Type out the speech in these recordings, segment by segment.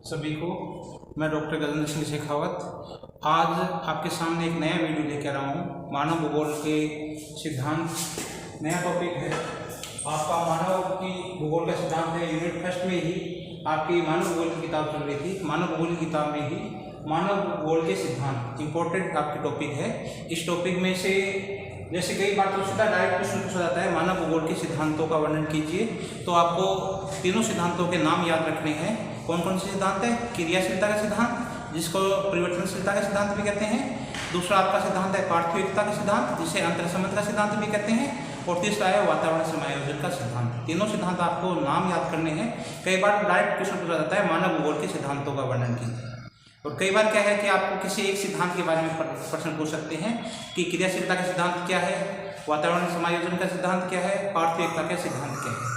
सभी को। मैं डॉक्टर गजेंद्र सिंह शेखावत आज आपके सामने एक नया वीडियो लेकर आया हूँ। मानव भूगोल के सिद्धांत नया टॉपिक है आपका। मानव की भूगोल का सिद्धांत है। यूनिट फर्स्ट में ही आपकी मानव भूगोल की किताब चल रही थी। मानव भूगोल की किताब में ही मानव भूगोल के सिद्धांत इम्पोर्टेंट आपके टॉपिक है। इस टॉपिक में से जैसे कई बार तो सीधा डायरेक्ट क्वेश्चन पूछा जाता है मानव भूगोल के सिद्धांतों का वर्णन कीजिए, तो आपको तीनों सिद्धांतों के नाम याद रखने हैं। कौन कौन से सिद्धांत है? क्रियाशीलता का सिद्धांत, जिसको परिवर्तनशीलता का सिद्धांत भी कहते हैं। दूसरा आपका सिद्धांत है पार्थिविकता का सिद्धांत, जिसे अंतर्संबंध का सिद्धांत भी कहते हैं। और तीसरा है वातावरण समायोजन का सिद्धांत। तीनों सिद्धांत आपको नाम याद करने हैं। कई बार डायरेक्ट क्वेश्चन पूछा जाता है मानव भूगोल के सिद्धांतों का वर्णन कीजिए। और कई बार क्या है कि आपको किसी एक सिद्धांत के बारे में प्रश्न पूछ सकते हैं कि क्रियाशीलता का सिद्धांत क्या है, वातावरण समायोजन का सिद्धांत क्या है, पार्थिविकता का सिद्धांत क्या है।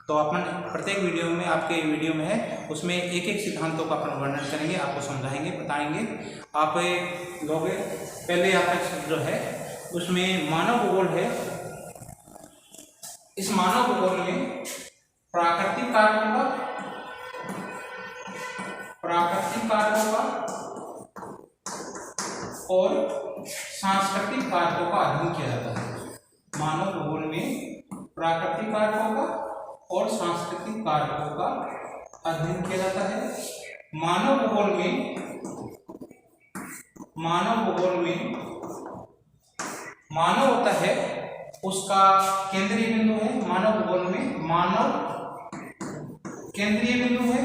तो अपन प्रत्येक वीडियो में आपके वीडियो में है उसमें एक एक सिद्धांतों का अपन वर्णन करेंगे, आपको समझाएंगे, बताएंगे। आप लोग पहले आपका जो है उसमें मानव भूगोल है। इस मानव भूगोल में प्राकृतिक कारकों का और सांस्कृतिक कारकों का अध्ययन किया जाता है। मानव भूगोल में प्राकृतिक कारकों का और सांस्कृतिक कारकों का अध्ययन किया जाता है। मानव भूगोल में मानव होता है उसका केंद्रीय बिंदु है। मानव भूगोल में मानव केंद्रीय बिंदु है।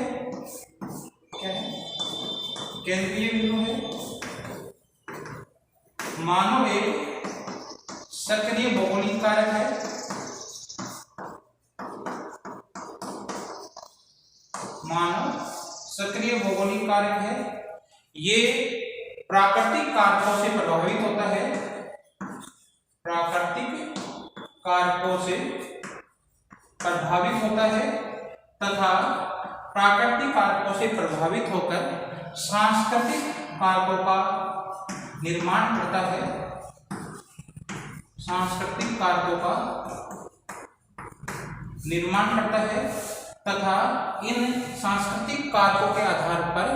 क्या है? केंद्रीय बिंदु है। मानव एक सक्रिय भौगोलिक कारक है। मानव सक्रिय भौगोलिक कारक है। ये प्राकृतिक कारकों से प्रभावित होता है। प्राकृतिक कारकों से प्रभावित होता है तथा प्राकृतिक कारकों से प्रभावित होकर सांस्कृतिक कारकों का निर्माण करता है। सांस्कृतिक कारकों का निर्माण करता है तथा इन सांस्कृतिक कारकों के आधार पर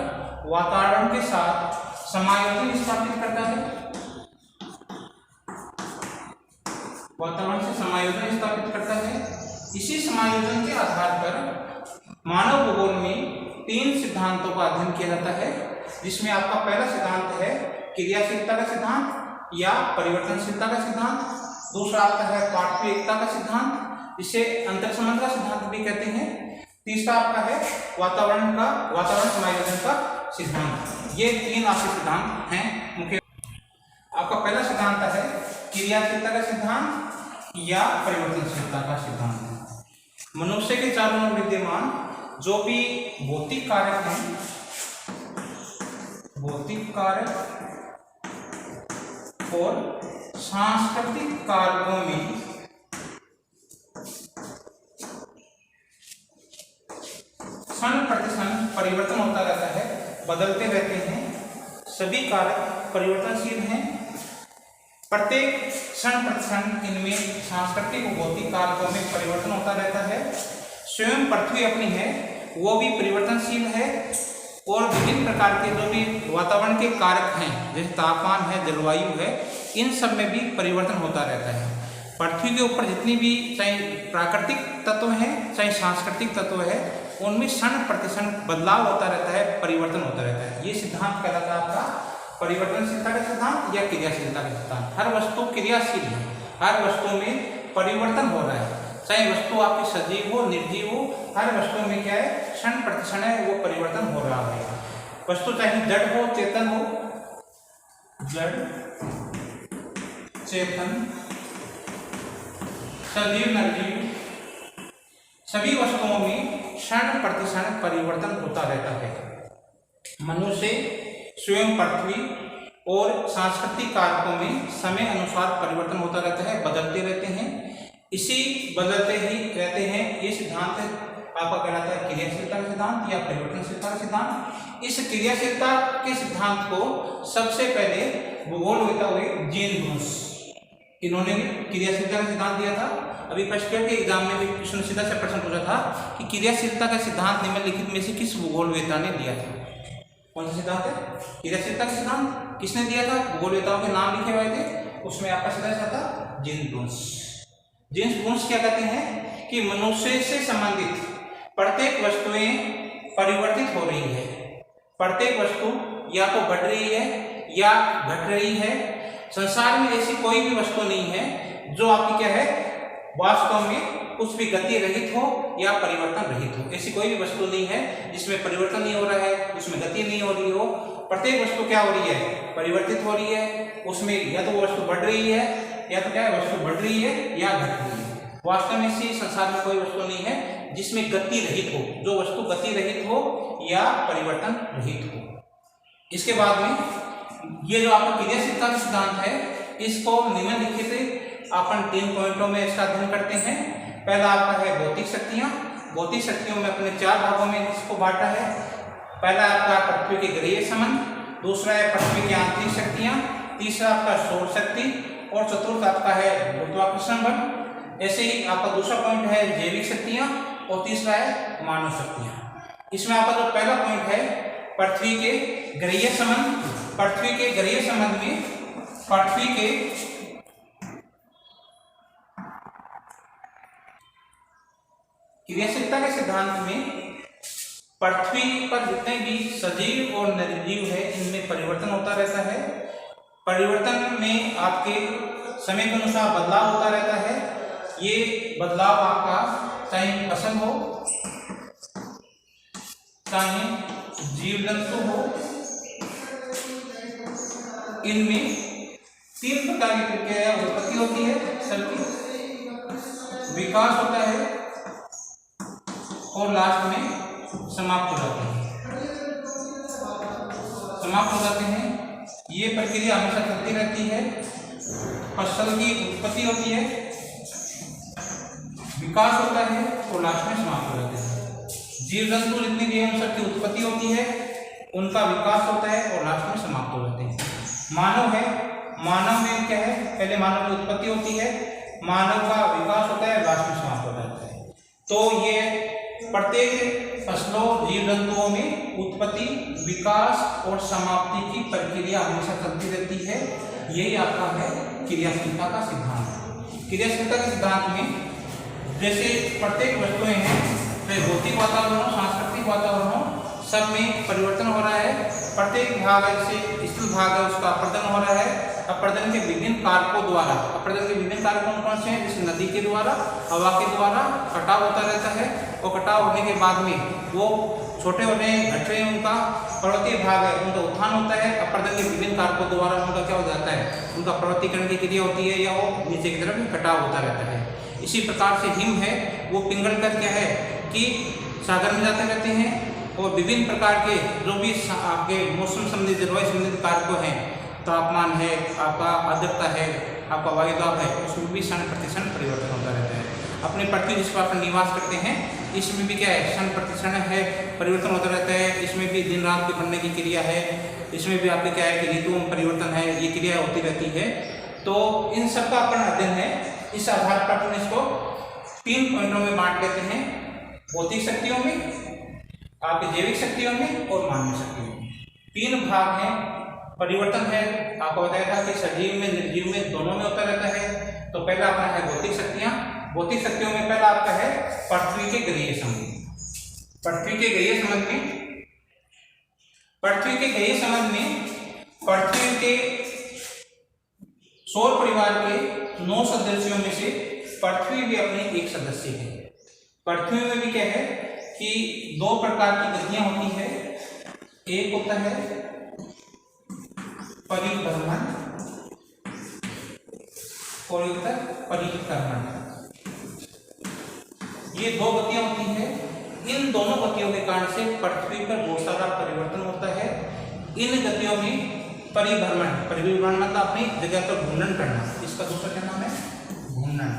वातावरण के साथ समायोजन स्थापित करता है। वातावरण से समायोजन स्थापित करता है। इसी समायोजन के आधार पर मानव भूगोल में तीन सिद्धांतों का अध्ययन किया जाता है, जिसमें आपका पहला सिद्धांत है क्रियाशीलता का सिद्धांत या परिवर्तनशीलता का सिद्धांत। दूसरा आपका है पार्थिविकता का सिद्धांत, जिसे अंतर्संबंध का सिद्धांत भी कहते हैं। तीसरा आपका है वातावरण समायोजन का सिद्धांत। ये तीन आपके सिद्धांत हैं मुख्य। आपका पहला सिद्धांत है क्रियाशीलता का सिद्धांत या परिवर्तनशीलता का सिद्धांत। मनुष्य के चारों ओर विद्यमान जो भी भौतिक कारक हैं, भौतिक कारक और सांस्कृतिक कारकों में क्षण प्रतिक्षण परिवर्तन होता रहता है, बदलते रहते हैं। सभी कारक परिवर्तनशील हैं। प्रत्येक क्षण प्रतिक्षण इनमें सांस्कृतिक और भौतिक कारकों में परिवर्तन होता रहता है। स्वयं पृथ्वी अपनी है वो भी परिवर्तनशील है और विभिन्न प्रकार के जो भी वातावरण के कारक हैं जैसे तापमान है, जलवायु है, इन सब में भी परिवर्तन होता रहता है। पृथ्वी के ऊपर जितनी भी चाहे प्राकृतिक तत्व हैं चाहे सांस्कृतिक तत्व है, उनमें क्षण प्रतिक्षण बदलाव होता रहता है, परिवर्तन होता रहता है। ये सिद्धांत कहलाता है आपका परिवर्तनशीलता का सिद्धांत या क्रियाशीलता का सिद्धांत। हर वस्तु क्रियाशील है, हर वस्तु में परिवर्तन हो रहा है, चाहे वस्तु आपकी सजीव हो निर्जीव हो, हर वस्तु में क्या है क्षण प्रतिक्षण है वो परिवर्तन हो रहा है। वस्तु चाहे जड़ हो चेतन हो, जड़ चेतन सजीव निर्जीव, सभी वस्तुओं में क्षण प्रतिक्षण परिवर्तन होता रहता है। मनुष्य स्वयं पृथ्वी और सांस्कृतिक कारकों में समय अनुसार परिवर्तन होता रहता है, बदलते रहते हैं। इसी बदलते ही रहते हैं ये सिद्धांत आपका कहलाता है क्रियाशीलता का सिद्धांत या परिवर्तनशीलता का सिद्धांत। इस क्रियाशीलता के सिद्धांत को सबसे पहले भूगोलवेत्ता हुए जीन ब्रूस, इन्होंने भी क्रियाशीलता का सिद्धांत दिया था। अभी फर्स्ट ईयर के एग्जाम में भी क्वेश्चन सीधा से प्रश्न पूछा था कि क्रियाशीलता का सिद्धांत निम्नलिखित में से किस भूगोलवेत्ता ने दिया था। कौन सा सिद्धांत है? क्रियाशीलता का सिद्धांत। किसने दिया था? भूगोलवेताओं के नाम लिखे हुए थे, उसमें आपका सिद्धांत था जीन्स ब्रूनस। जीन्स ब्रूनस क्या कहते हैं कि मनुष्य से संबंधित प्रत्येक वस्तुएं परिवर्तित हो रही है। प्रत्येक वस्तु या तो बढ़ रही है या घट रही है। संसार में ऐसी कोई भी वस्तु नहीं है जो आपकी क्या है, वास्तव में कुछ भी गति रहित हो या परिवर्तन रहित हो। ऐसी कोई भी वस्तु नहीं है जिसमें परिवर्तन नहीं हो रहा है, उसमें गति नहीं हो रही हो। प्रत्येक वस्तु क्या हो रही है? परिवर्तित हो रही है। उसमें या तो वो वस्तु बढ़ रही है या तो क्या है, वस्तु बढ़ रही है या घट रही है। वास्तव में इसी संसार में कोई वस्तु नहीं है जिसमें गति रहित हो, जो वस्तु गति रहित हो या परिवर्तन रहित हो। इसके बाद में ये जो आपका क्रियाशीलता का सिद्धांत है, इसको निम्नलिखित अपन 3 पॉइंटों में इसका अध्ययन करते हैं। पहला आपका है भौतिक शक्तियां। भौतिक शक्तियों में अपने 4 भागों में इसको बांटा है। पहला आपका पृथ्वी के ग्रहीय संबंध, दूसरा है पृथ्वी की आंतरिक शक्तियां, तीसरा आपका सौर शक्ति और चतुर्थ आपका है गुरुत्वाकर्षण बल। ऐसे ही आपका दूसरा पॉइंट है जैविक शक्तियां और तीसरा है मानव शक्तियां। इसमें आपका जो पहला पॉइंट है पृथ्वी के ग्रहीय संबंध। पृथ्वी के ग्रहीय संबंध में पृथ्वी के क्रियाशीलता के सिद्धांत में पृथ्वी पर जितने भी सजीव और निर्जीव है, इनमें परिवर्तन होता रहता है। परिवर्तन में आपके समय के अनुसार बदलाव होता रहता है। ये बदलाव आपका चाहे फसल हो, चाहे जीव जंतु हो, इनमें 3 प्रकार की प्रक्रिया उत्पत्ति होती है, सबकी विकास होता है और लास्ट में समाप्त हो जाते हैं। समाप्त हो जाते हैं। ये प्रक्रिया हमेशा चलती रहती है। फसल की उत्पत्ति होती है, विकास होता है और लास्ट में समाप्त हो जाते हैं। जीव जंतु जितने भी हैं, सबकी उत्पत्ति होती है, उनका विकास होता है और लास्ट में समाप्त हो जाते हैं। मानव है, मानव में क्या है, पहले मानव की उत्पत्ति होती है, मानव का विकास होता है, लास्ट में समाप्त हो जाता है। तो ये प्रत्येक फसलों जीव जंतुओं में उत्पत्ति, विकास और समाप्ति की प्रक्रिया हमेशा चलती रहती है। यही आपका है क्रियाशीलता का सिद्धांत। क्रियाशीलता के सिद्धांत में जैसे प्रत्येक वस्तुएं हैं, चाहे भौतिक वातावरण हो, सांस्कृतिक वातावरण हो, सब में परिवर्तन हो रहा है। प्रत्येक भाग जैसे स्थूल भाग है, उसका अपर्दन हो रहा है। अपर्दन के विभिन्न कारकों द्वारा, अपर्दन के विभिन्न कारक कौन कौन से हैं? जैसे नदी के द्वारा, हवा के द्वारा कटाव होता रहता है और कटाव होने के बाद में वो छोटे होते हैं, घट रहे हैं, उनका पर्वतीय भाग है, उनका उत्थान होता है। अपर्दन के विभिन्न कारकों द्वारा उनका क्या हो जाता है, उनका पर्वतीकरण की क्रिया होती है या वो नीचे की तरफ कटाव होता रहता है। इसी प्रकार से हिम है, वो पिघल कर क्या है कि सागर में जाते रहते हैं और विभिन्न प्रकार के जो भी आपके मौसम संबंधित, जलवायु संबंधित कारकों हैं, तापमान है, आपका आर्द्रता है, आपका वायुदाब है, उसमें भी क्षण प्रतिक्षण परिवर्तन होता रहता है। अपने पृथ्वी जिस पर अपन निवास करते हैं, इसमें भी क्या है, क्षण प्रतिक्षण है, परिवर्तन होता रहता है। इसमें भी दिन रात के बनने की क्रिया है, इसमें भी आपके क्या है कि ऋतुओं में परिवर्तन है, ये क्रिया होती रहती है। तो इन सब का अपन अध्ययन है। इस आधार पर अपन इसको 3 पॉइंटों में बांट लेते हैं, भौतिक शक्तियों में, आपके जैविक शक्तियों में और मानवीय शक्तियों में। 3 भाग हैं। परिवर्तन है, आपको बताया था कि सजीव में निर्जीव में दोनों में होता रहता है। तो पहला अपना है भौतिक शक्तियां। भौतिक शक्तियों में पहला आपका है पृथ्वी के ग्रहीय संबंध। पृथ्वी के ग्रहीय संबंध में, पृथ्वी के ग्रहीय संबंध में पृथ्वी के सौर परिवार के 9 सदस्यों में से पृथ्वी भी अपनी एक सदस्य है। पृथ्वी में भी क्या है कि 2 प्रकार की गतियां होती है। एक होता है परिभ्रमण और एक होता है परिक्रमण। ये 2 गतियां होती हैं। इन दोनों गतियों के कारण से पृथ्वी पर बहुत सारा परिवर्तन होता है। इन गतियों में परिभ्रमण, परिभ्रमण मतलब अपनी जगह पर घूर्णन करना, इसका दूसरा क्या नाम है, घूर्णन।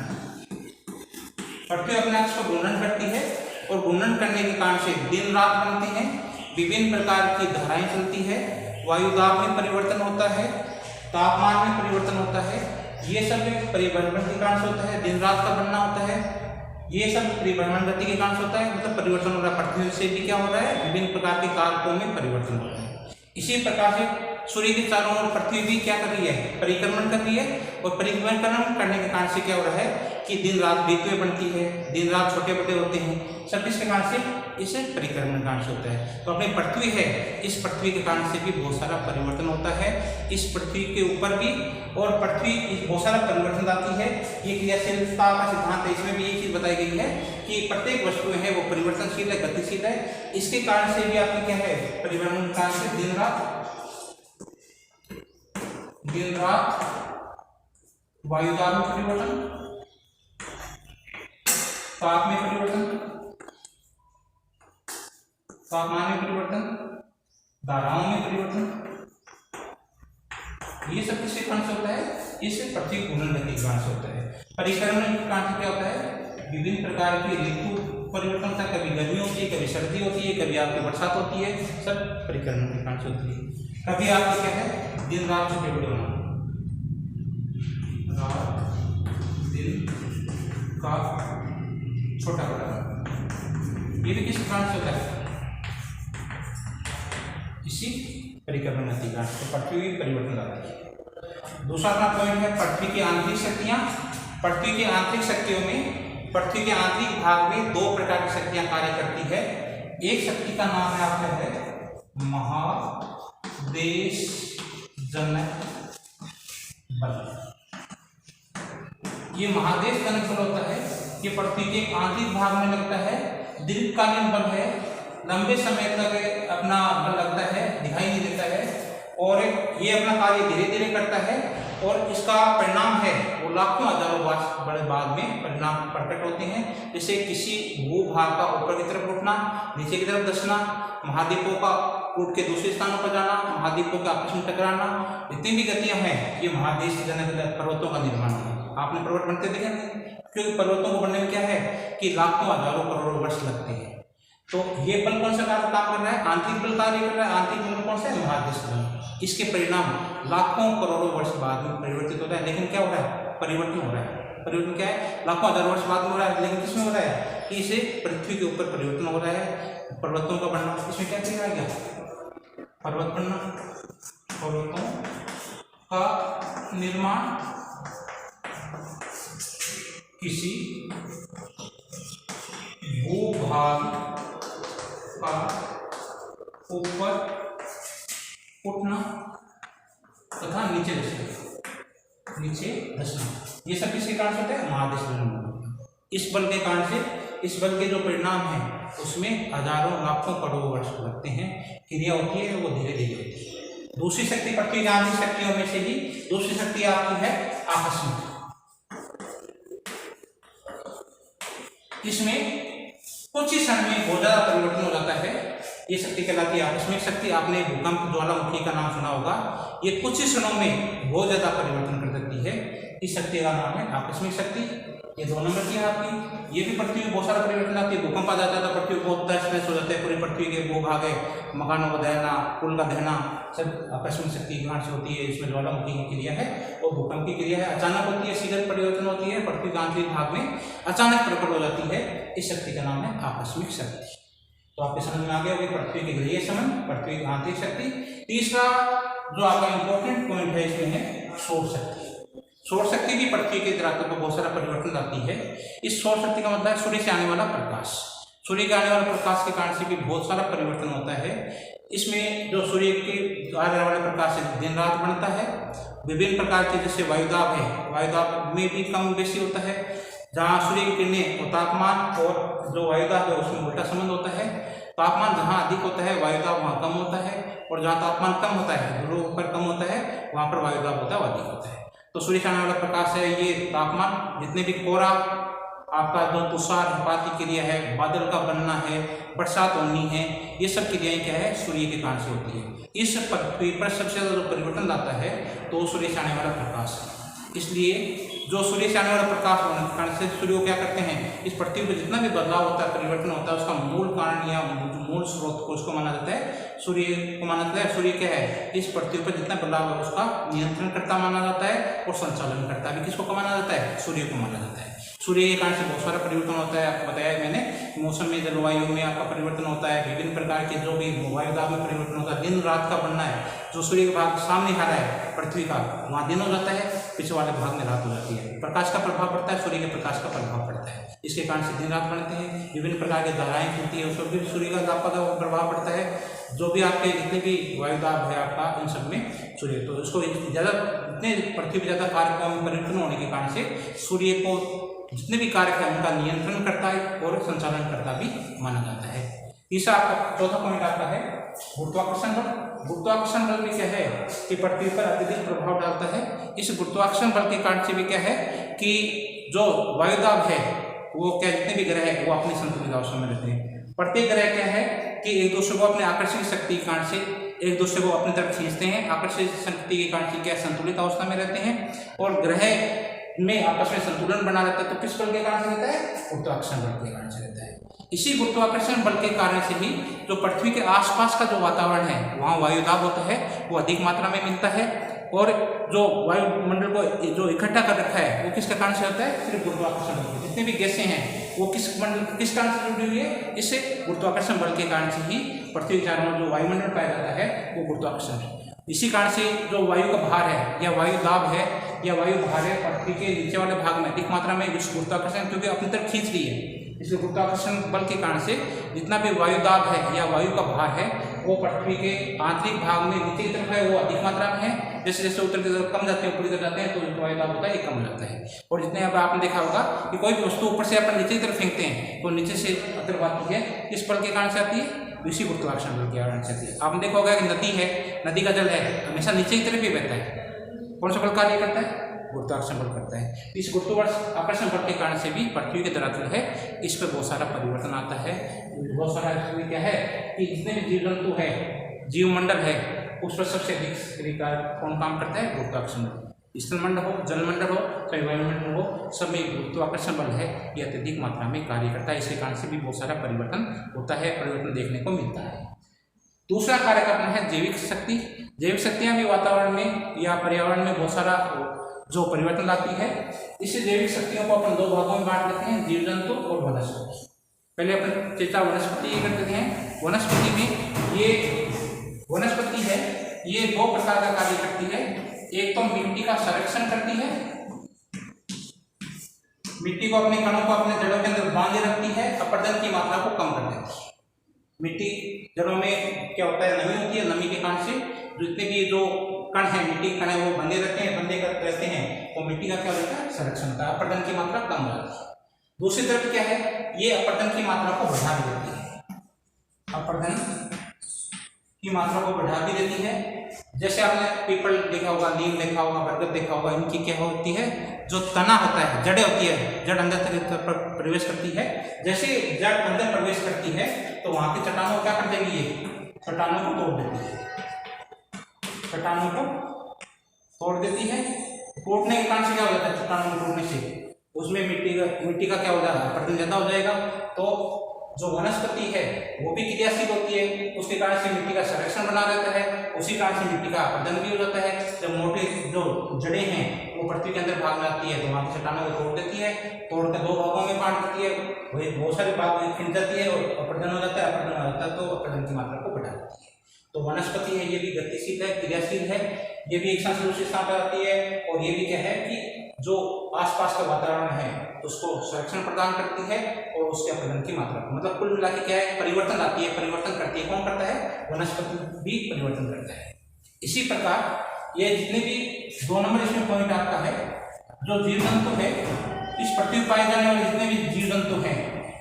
पृथ्वी अपने अक्ष पर घूर्णन करती है और घूर्णन करने के कारण से दिन रात बनती हैं, विभिन्न प्रकार की धाराएं चलती है, वायुदाब में परिवर्तन होता है, तापमान में परिवर्तन होता है। ये सब परिभ्रमण के कारण से होता है। दिन रात का बनना होता है, ये सब परिभ्रमण गति के कारण से होता है। मतलब परिवर्तन हो रहा है। पृथ्वी से भी क्या हो रहा है, विभिन्न प्रकार के कारकों में परिवर्तन हो रहा है। इसी प्रकार से सूर्य के चारों ओर पृथ्वी भी क्या कर रही है, परिक्रमण कर रही है। और परिक्रमण करने के कारण से क्या हो रहा है कि दिन रात ऋतुएं बनती है, दिन रात छोटे बड़े होते हैं, सब किसके कारण से, इस परिक्रमण कारण से होता है। तो अपनी पृथ्वी है, इस पृथ्वी के कारण से भी बहुत सारा परिवर्तन होता है, इस पृथ्वी के ऊपर भी, और पृथ्वी बहुत सारा परिवर्तन लाती है। ये क्रियाशीलता का सिद्धांत है, इसमें भी ये चीज बताई गई है कि प्रत्येक वस्तु है वो परिवर्तनशील है, गतिशील है। इसके कारण से भी आपकी क्या है, परिवर्तन कारण से दिन रात वायुदाब में परिवर्तन, ताप में परिवर्तन, तापमान में परिवर्तन, धाराओं में परिवर्तन, ये सब किसके कारण से होता है, इस पृथ्वी घूर्णन गति के कारण से होता है। परिक्रमण के कारण से क्या होता है, विभिन्न प्रकार की ऋतु परिवर्तन होता है, कभी गर्मी होती है, कभी सर्दी होती है, कभी आपकी बरसात होती है, सब परिक्रमण के कारण से होती है। कभी आपको क्या है, दिन रात छोटे बड़े होना, रात दिन का छोटा बड़ा, ये भी किस कारण से होता है, इसी परिक्रमण गति का। तो पृथ्वी में परिवर्तन लाती है। दूसरा अपना पॉइंट है पृथ्वी की आंतरिक शक्तियां। पृथ्वी की आंतरिक शक्तियों में, पृथ्वी के आंतरिक भाग में दो प्रकार की शक्तियां कार्य करती है। एक शक्ति का नाम है आपका है महादेश जनक बल। ये महादेश जनक बल होता है, ये पृथ्वी के आंतरिक भाग में लगता है, दीर्घकालीन बल है, लंबे समय तक अपना बल लगता है, दिखाई नहीं देता है, और ये अपना कार्य धीरे धीरे करता है, और इसका परिणाम है वो लाखों हजारों वर्ष बाद में परिणाम प्रकट होते हैं। जैसे किसी भूभाग का ऊपर की तरफ उठना, नीचे की तरफ धंसना, महाद्वीपों का टूट के दूसरे स्थानों पर जाना, महाद्वीपों के आपस में टकराना, जितनी भी गतियां हैं ये महादेश जनक पर्वतों का निर्माण है। आपने पर्वत बनते देखे नहीं, क्योंकि पर्वतों को बनने में क्या है कि लाखों हजारों करोड़ों वर्ष लगते हैं। तो ये बल कौन सा काम कर रहा है, आंतरिक बल कार्य कर रहा है। आंतरिक बल कौन सा है, महादेश बल। इसके परिणाम लाखों करोड़ों वर्ष बाद में परिवर्तित होता है। लेकिन क्या हो रहा है, परिवर्तन हो रहा है। परिवर्तन क्या है, लाखों हजार वर्ष बाद में हो रहा है, लेकिन किसमें हो रहा है कि इसे पृथ्वी के ऊपर परिवर्तन हो रहा है, पर्वतों का बनना। इसमें क्या किया गया, पर्वत बनना, पर्वतों का निर्माण, किसी भूभाग का ऊपर उठना तथा नीचे धंसना, ये सब किसके कारण से होता है, महादेश बल। इस बल के कारण से, इस बल के जो परिणाम है उसमें हजारों लाखों करोड़ों वर्ष लगते हैं, क्रिया होती है वो धीरे धीरे होती है। दूसरी शक्ति पृथ्वी की आंतरिक शक्तियों में से ही दूसरी शक्ति आपकी है आकस्मिक। इसमें कुछ ही क्षण में बहुत ज्यादा परिवर्तन हो जाता है, ये शक्ति कहलाती है आकस्मिक शक्ति। आपने भूकंप, ज्वालामुखी का नाम सुना होगा, ये कुछ ही क्षणों में बहुत ज्यादा परिवर्तन कर देती है। इस शक्ति का नाम है आकस्मिक शक्ति। ये 2 नंबर की है आपकी। ये भी पृथ्वी में बहुत सारा परिवर्तन आती है। भूकंप आ जाता है तो पृथ्वी बहुत तहस-नहस हो जाता है, पूरी पृथ्वी के भूभाग है, मकानों का दहना, पुल का दहना, सब आकस्मिक शक्ति के कारण से होती है। इसमें ज्वालामुखी की क्रिया है और भूकंप की क्रिया है, अचानक होती है, शीघ्र परिवर्तन होती है, पृथ्वी के आंतरिक भाग में अचानक प्रकट हो जाती है। इस शक्ति का नाम है आकस्मिक शक्ति। तो आपके समझ में आ गया होगी पृथ्वी के गृह संबंध, पृथ्वी की आंतरिक शक्ति। तीसरा जो आपका इंपॉर्टेंट पॉइंट है इसमें है सौर शक्ति। सौर शक्ति भी पृथ्वी के धरातल पर बहुत सारा परिवर्तन लाती है। इस सौर शक्ति का मतलब है सूर्य से आने वाला प्रकाश। सूर्य के आने वाले प्रकाश के कारण से भी बहुत सारा परिवर्तन होता है। इसमें जो सूर्य के आने वाले प्रकाश से दिन रात बनता है। विभिन्न प्रकार के जैसे वायुदाब है, वायुदाब में भी कम बेसी होता है। जहाँ सूर्य की किरणें और तापमान और जो वायुदाब है उसमें उल्टा संबंध होता है। तापमान जहाँ अधिक होता है वायुदाब वहाँ कम होता है, और जहाँ तापमान कम होता है, ध्रुवों पर कम होता है, वहाँ पर वायुदाब होता है, वो अधिक होता है। तो सूर्य से आने वाला प्रकाश है, ये तापमान, जितने भी कोहरा, आपका जो तुषार हिमपात की क्रिया है, बादल का बनना है, बरसात होनी है, ये सब क्रियाएं क्या है सूर्य के कारण से होती है। इस पृथ्वी पर सबसे ज़्यादा जो परिवर्तन लाता है तो सूर्य से आने वाला प्रकाश है। इसलिए जो सूर्य से आने वाला प्रकाश होने के कारण से सूर्य को क्या करते हैं, इस पृथ्वी पर जितना भी बदलाव होता है, परिवर्तन होता है, उसका मूल कारण या मूल स्रोत को उसको माना जाता है, सूर्य को माना जाता है। सूर्य क्या है, इस पृथ्वी पर जितना बदलाव है उसका नियंत्रण करता माना जाता है और संचालन करता भी किसको माना जाता है, सूर्य को माना जाता है। सूर्य के कारण से बहुत सारा परिवर्तन होता है। आपको बताया मैंने, मौसम में, जलवायु में आपका परिवर्तन होता है, विभिन्न प्रकार के जो भी वायुदाब में परिवर्तन होता है, दिन रात का बनना है। जो सूर्य के भाग सामने आ रहा है पृथ्वी का, वहाँ दिन हो जाता है, पीछे वाले भाग में रात हो जाती है। प्रकाश का प्रभाव पड़ता है, सूर्य के प्रकाश का प्रभाव पड़ता है, इसके कारण से दिन रात बनते हैं। विभिन्न प्रकार की धाराएं होती है, उसमें भी सूर्य का दाब का प्रभाव पड़ता है। जो भी आपके जितने भी वायुदाब है आपका, इन सब में सूर्य, तो इसको ज़्यादा जितने पृथ्वी पर ज़्यादा कार्यक्रम परिवर्तन होने के कारण से सूर्य को जितने भी कार्य है उनका नियंत्रण करता है और संचालन करता भी माना जाता है। तीसरा आपका चौथा पॉइंट आपका है गुरुत्वाकर्षण बल। गुरुत्वाकर्षण बल भी क्या है कि पृथ्वी पर अत्यधिक प्रभाव डालता है। इस गुरुत्वाकर्षण बल के कारण से भी क्या है कि जो वायुदाब है वो क्या, जितने भी ग्रह है वो अपनी संतुलित अवस्था में रहते हैं। प्रत्येक ग्रह क्या है कि एक दूसरे को अपने आकर्षण शक्ति के कारण से एक दूसरे को अपनी तरफ खींचते हैं। आकर्षण शक्ति के कारण से क्या संतुलित अवस्था में रहते हैं और ग्रह में आपस में संतुलन बना रहता है। तो किस बल के कारण से रहता है? गुरुत्वाकर्षण बल के कारण से रहता है। इसी गुरुत्वाकर्षण बल के कारण से ही जो पृथ्वी के आसपास का जो वातावरण है वहाँ वायुदाब होता है वो अधिक मात्रा में मिलता है। और जो वायुमंडल को जो इकट्ठा कर रखा है वो किसके कारण से होता है? सिर्फ गुरुत्वाकर्षण बल। जितने भी गैसें हैं वो किस कारण से जुड़ी हुई है? इससे गुरुत्वाकर्षण बल के कारण से ही पृथ्वी के चारों ओर जो वायुमंडल पाया जाता है वो गुरुत्वाकर्षण है। इसी कारण से जो वायु का भार है या वायु दाब है या वायु भार है पृथ्वी के नीचे वाले भाग में अधिक मात्रा में इस गुरुत्वाकर्षण, क्योंकि अपनी तरफ खींच रही है, इसलिए गुरुत्वाकर्षण बल के कारण से जितना भी वायु दाब है या वायु का भार है वो पृथ्वी के आंतरिक भाग में नीचे की तरफ है वो अधिक मात्रा में है। जैसे जैसे उत्तर की तरफ कम जाते हैं, ऊपरी तरफ जाते हैं, तो जो वायु दाब होता है ये कम हो जाता है। और जितने अब आपने देखा होगा कि कोई भी वस्तु ऊपर से अपन नीचे की तरफ फेंकते हैं तो नीचे से तरफ आती है, किस बल के कारण से आती है? इसी गुरुत्वाकर्षण बल के कारण से आती है। आपने देखा होगा कि नदी है, नदी का जल है हमेशा नीचे की तरफ ही बहता है, कौन सा बल कार्य करता है? गुरुत्वाकर्षण बल करता है। इस गुरुत्वाकर्षण बल के कारण से भी पृथ्वी के धरातल है इस पर बहुत सारा परिवर्तन आता है। बहुत सारा इसमें क्या है कि जितने भी जीव जंतु है, जीवमंडल है, उस पर सबसे अधिक कौन काम करता है? गुरुत्वाकर्षण बल। स्थलमंडल हो, जलमंडल हो, चाहे वायुमंडल हो, सब में गुरुत्वाकर्षण बल है ये अत्यधिक मात्रा में कार्य करता है। इसके कारण से भी बहुत सारा परिवर्तन होता है, परिवर्तन देखने को मिलता है। दूसरा कार्य करना है जैविक शक्ति। जैविक शक्तियाँ भी वातावरण में या पर्यावरण में बहुत सारा जो परिवर्तन लाती है। इस जैविक शक्तियों को अपन दो भागों में बांट लेते हैं, जीव जंतु और वनस्पति। पहले अपन चर्चा वनस्पति कर देते हैं। वनस्पति में ये वनस्पति है ये दो प्रकार का कार्य करती है। एक तो मिट्टी का संरक्षण करती है, मिट्टी को अपने कणों को अपने जड़ों के अंदर बांधे रखती है, अपरदन की मात्रा को कम कर देती है। मिट्टी जड़ों में क्या होता है? नमी होती है, नमी के कारण से जितने भी जो कण है, मिट्टी के कण है वो बंधे रहते हैं, रहते हैं तो मिट्टी का क्या होता है? संरक्षण होता है, अपरदन की मात्रा कम हो जाती है। दूसरी तरफ क्या है? ये अपरदन की मात्रा को बढ़ा भी देती है, अपरदन की मात्रा को बढ़ा भी देती है। जैसे आपने पीपल देखा होगा, नीम देखा होगा, बरगद देखा होगा, इनकी क्या होती है? जो तना होता है, जड़ें होती है, जड़ अंदर तक प्रवेश करती है। जैसे जड़ अंदर प्रवेश करती है तो वहां की चट्टानों को क्या कर देगी? ये चट्टानों को तोड़ देती है, चट्टानों को तोड़ देती है। टूटने के कारण से क्या हो जाता है? चट्टानों को टूटने से उसमें मिट्टी का क्या हो जाएगा? अपरदन ज्यादा हो जाएगा। तो जो वनस्पति है वो भी क्रियाशील होती है, उसके कारण से मिट्टी का संरक्षण बना रहता है, उसी कारण से मिट्टी का अपरदन भी हो जाता है। जब मोटे जो जड़ें हैं वो पृथ्वी के अंदर भाग में आती है तो वहाँ की चट्टानों को तोड़ देती है, तोड़कर दो भागों में बांट देती है, वही बहुत सारे भाग में खिंच जाती है और अपरदन हो जाता है। अपरदन हो जाता है तो अपरदन की मात्रा को बढ़ा देती है। तो वनस्पति है ये भी गतिशील है, क्रियाशील है, ये भी एक साथ दूसरे स्थान पर आती है। और ये भी क्या है कि जो आसपास का वातावरण है उसको संरक्षण प्रदान करती है और उसके अपरदन की मात्रा को, मतलब कुल मिला के क्या है? परिवर्तन लाती है, परिवर्तन करती है। कौन करता है? वनस्पति भी परिवर्तन करता है। इसी प्रकार ये जितने भी 2 नंबर इसमें पॉइंट आपका है, जो जीव जंतु है, इस पृथ्वी पर पाए जाने वाले जितने भी जीव जंतु हैं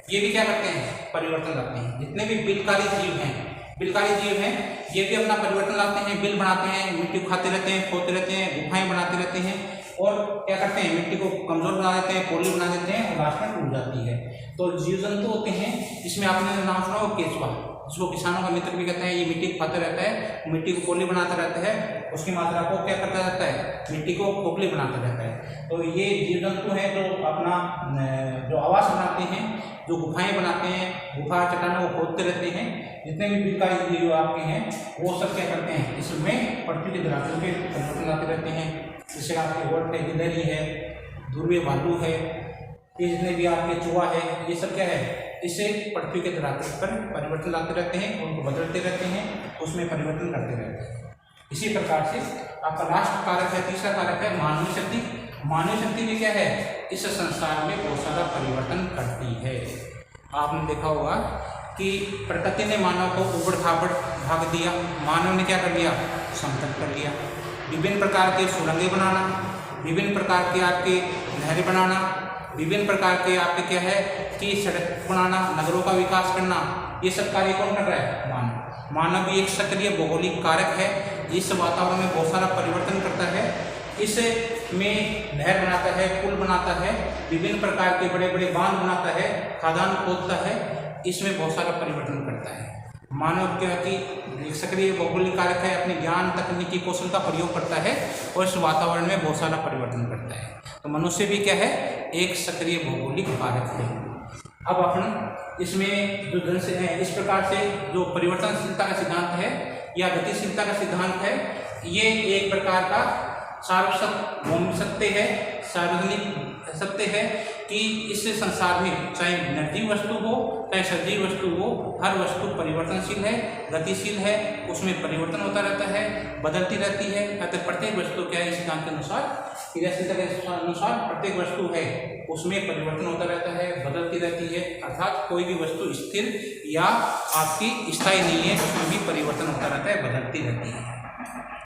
ये भी क्या करते हैं? परिवर्तन लाते हैं। जितने भी बिलकारी जीव हैं, बिलकारी जीव हैं ये भी अपना परिवर्तन लाते हैं, बिल बनाते हैं, मिट्टी को खाते रहते हैं, खोते रहते हैं, गुफाएं बनाते रहते हैं और क्या करते हैं? मिट्टी को कमजोर बना देते हैं, पोली बना देते हैं और लास्ट में टूट जाती है। तो जीव जंतु होते हैं, इसमें आपने नाम सुना हो केचुआ, जिसको किसानों का मित्र भी कहते हैं। ये मिट्टी को खाता रहता है, मिट्टी को पोली बनाता रहता है, उसकी मात्रा को क्या करता रहता है? मिट्टी को खोखली बनाता रहता है। तो ये जीव जंतु हैं जो अपना जो आवास बनाते हैं, जो गुफाएं बनाते हैं, गुफा चट्टानों को खोदते रहते हैं। जितने भी बिलकारी जीव आपके हैं वो सब क्या करते हैं? इसमें पृथ्वी के धरातल पे परिवर्तन लाते रहते हैं। जैसे आपके वर्ट है, गिलहरी है, ध्रुवीय भालू है, ये जितने भी आपके चूहा है, ये सब क्या है, इससे पृथ्वी के धरातल पर परिवर्तन लाते रहते हैं, उनको बदलते रहते हैं, उसमें परिवर्तन करते रहते हैं। इसी प्रकार से आपका लास्ट कारक है, तीसरा कारक है मानवीय शक्ति। मानवीय शक्ति भी क्या है, इस संसार में बहुत सारा परिवर्तन करती है। आपने देखा होगा कि प्रकृति ने मानव को ऊबड़ खाबड़ भाग दिया, मानव ने क्या कर लिया, समतल कर लिया। विभिन्न प्रकार के सुरंगें बनाना, विभिन्न प्रकार के आपके नहरें बनाना, विभिन्न प्रकार के आपके क्या है कि सड़क बनाना, नगरों का विकास करना, ये सब कार्य कौन कर रहा है, मानव। मानव भी एक सक्रिय भौगोलिक कारक है, इस वातावरण में बहुत सारा परिवर्तन करता है, इसमें नहर बनाता है, पुल बनाता है, विभिन्न प्रकार के बड़े बड़े बांध बनाता है, खदान खोदता है, इसमें बहुत सारा परिवर्तन करता है। मानव क्या कि एक सक्रिय भौगोलिक कारक है, अपने ज्ञान तकनीकी कौशल का प्रयोग करता है और इस वातावरण में बहुत सारा परिवर्तन करता है। तो मनुष्य भी क्या है, एक सक्रिय भौगोलिक कारक है। अब अपन इसमें जो ढंग से है, इस प्रकार से जो परिवर्तनशीलता का सिद्धांत है या गतिशीलता का सिद्धांत है, ये एक प्रकार का सार्वभौमिक सत्य है, सार्वजनिक सत्य है कि इस संसार में चाहे निर्जीव वस्तु हो चाहे सजीव वस्तु हो, हर वस्तु परिवर्तनशील है, गतिशील है, उसमें परिवर्तन होता रहता है, बदलती रहती है। अतः प्रत्येक वस्तु क्या है, इस सिद्धांत के अनुसार, क्रियाशीलता के अनुसार प्रत्येक वस्तु है उसमें परिवर्तन होता रहता है, बदलती रहती है। अर्थात कोई भी वस्तु स्थिर या आपकी स्थायी नहीं है, उसमें भी परिवर्तन होता रहता है, बदलती रहती है।